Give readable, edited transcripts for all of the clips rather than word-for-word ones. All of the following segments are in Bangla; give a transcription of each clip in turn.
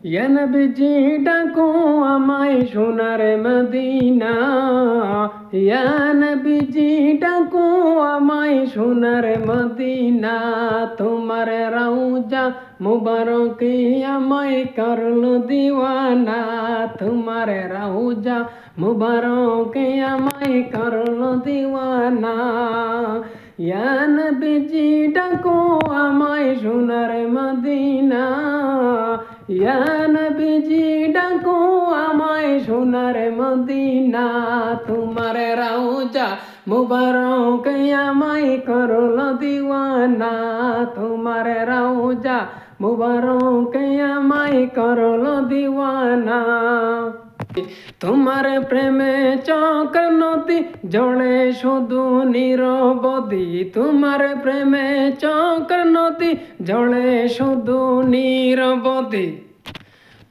ইয়া নবীজি ডাকো আমায় সোনার মদিনা, ইয়া নবীজি ডাকো আমায় সোনার মদিনা। তোমার রওজা মুবারকে আমায় করলো দিওয়ানা, তোমার রওজা মুবারকে আমায় করলো দিওয়ানা। ইয়া নবীজি ডাকো আমায় সোনার মদিনা, ইয়া নবীজি ডাকো আমায় সোনার মদিনা। তোমার রওজা মুবারক আমায় করলো দিওয়ানা, তোমার রওজা মুবারক আমায় করলো দিওয়ানা। তোমার প্রেমে চক্র নদী জলে শুধু নিরবধি, তোমার প্রেমে চক্র নদী জলে শুধু নিরবধি।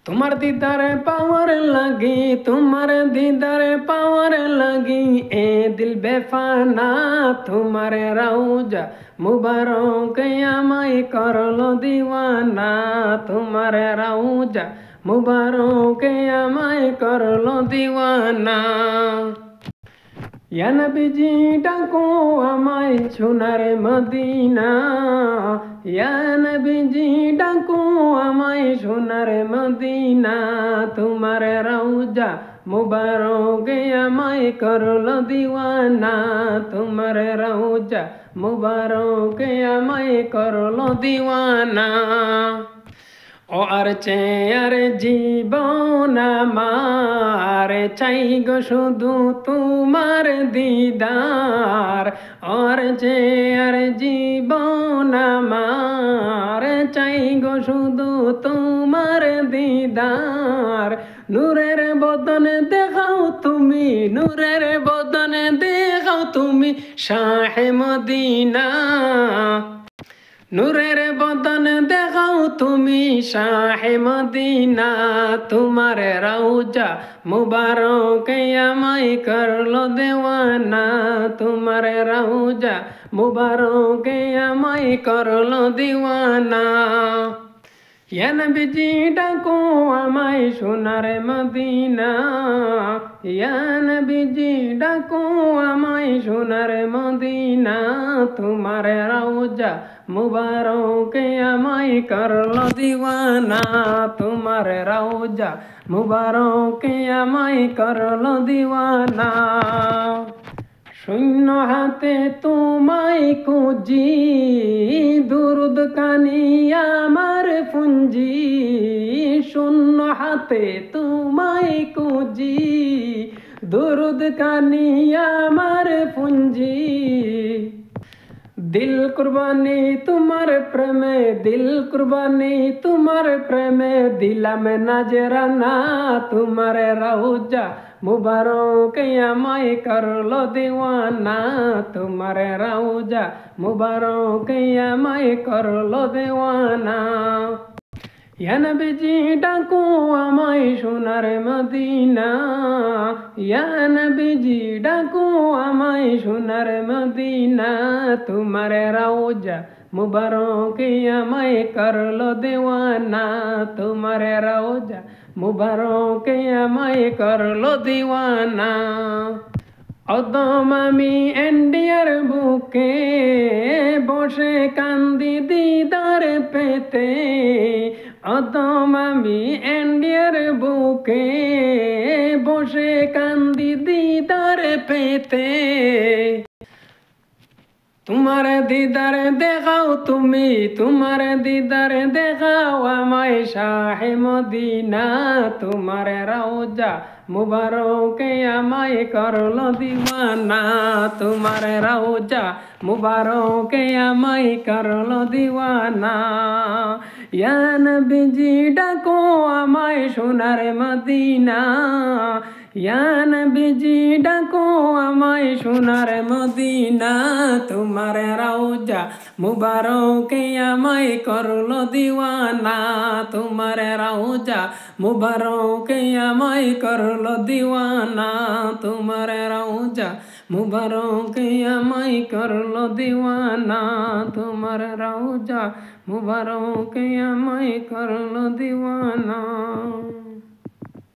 তোমার দিদারে পাওয়ার লাগি, তোমার দিদারে পাওয়ার লাগি এ দিল বেফানা। তোমার রওজা মুবারক আমায় করলো দিওয়ানা, তোমার রওজা মুবারক আমায় করলো দিওয়ানা। ইয়া নবীজি ডাকো আমায় সোনার মদিনা, ইয়া নবীজি ডাকো আমায় সোনার মদিনা। তোমার রওজা মুবারক আমায় করলো দিওয়ানা, তোমার রওজা মুবারক আমায় করলো দিওয়ানা। ও আর চেয়ার জীবন আমার চাই গো শুধু তোমার দিদার, আর চেয়ার জীবন আমার চাই গো শুধু তোমার দিদার। নূরের বদন দেখাও তুমি, নূরের বদন দেখাও তুমি শাহে মদিনা, নূরের বদন দেখাও তুমি শাহে মদিনা। তোমার রওজা মুবারক আমায় করলো দেওয়ানা, তোমার রওজা মুবারক আমায় করলো দিওয়ানা। ইয়া নবীজি ডাকো আমায় সোনার মদিনা, ইয়া নবীজি ডাকো আমায় সোনার মদিনা। তোমার রওজা মুবারক আমায় করলো দিওয়ানা, তোমার রওজা মুবারক আমায় করলো দিওয়ানা। শূন্য হাতে তোমায় খুঁজি দুরুদ কানি আমার পুঞ্জি, শূন্য হাতে তোমায় খুঁজি দুরুদ কানি আমার পুঞ্জি। দিল কুরবানি তোমার প্রেমে, দিল কুরবানি তোমার প্রেমে দিলাম নাজরানা। তোমার রওজা মুবারক আমায় করলো দিওয়ানা, তোমার রওজা মুবারক আমায় করলো দিওয়ানা। ইয়া নবীজি ডাকো আমায় সোনার মদিনা, ইয়া নবীজি ডাকো আমায় সোনার মদিনা। তোমার রওজা মুবারক আমায় করলো দিওয়ানা, তোমার রওজা মুবারক আমায় করলো দিওয়ানা। অদম আমি ইন্ডিয়ার বুকে বসে কান্দি দিদার পেতে, অদম আমি ইন্ডিয়ার বুকে বসে কান্দি দিদার পেতে। তোমার দিদার দেখাও তুমি, তোমার দিদার দেখাও আমায় শাহে মদিনা। তোমার রওজা মুবারক আমায় করলো দিওয়ানা, তোমার রওজা মুবারক আমায় করলো দিওয়ানা। ইয়া নবীজি ডাকো আমায় সোনার মদিনা, ইয়া নবীজি ডাকো আমায় সোনার মদিনা। তোমার রওজা মুবারক আমায় করলো দিওয়ানা, তোমার রওজা মুবারক আমায় করলো দিওয়ানা। তোমার রওজা মুবারক আমায় করলো দিওয়ানা, তোমার রওজা মুবারক আমায় করলো দিওয়ানা।